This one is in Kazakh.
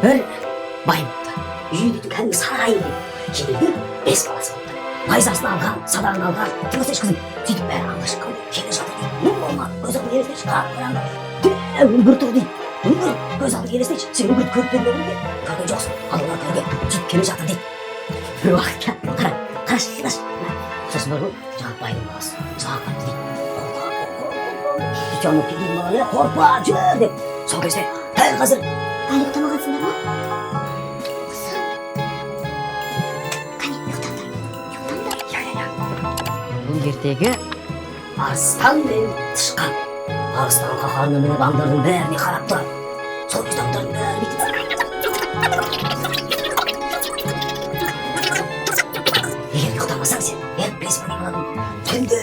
бір бай болыпты. Үйі дейтін кәдімгі сарайы дейді. Кейінгі 5 баласы болыпты. Найзасын алған, садағын алған, тығыз кызым. Сөйтіп бәрі аңға шыққан келе жатыр дейді. Ну болмады, көз алды елестей шығарып қараңғы. Үңгір тұр дейді. Үңгір көз алды елестейші. Сен үңгірді көріп бермедің бе? Көрген жоқсың. Алалар көрген. Сөйтіп келе жатыр дейді. Бір уақытта қарашы. Сосын бар ғой, жаңағы байдың баласы. Жаңағы қапты дейді. Жанып келген маған, қорқпа, жүр деп. Сол кезде дәл қазір әлі ұйықтамағансыңдар ма? Қане, ұйықтаңдар. Бұл ертегі арыстан мен тышқан. Арыстан қаһарына мініп аңдардың бәріне қарап тұрады. Сол кезде аңдардың бәрі бүйтіп егер ұйықтамасаң сен, білесің не болады? Түнде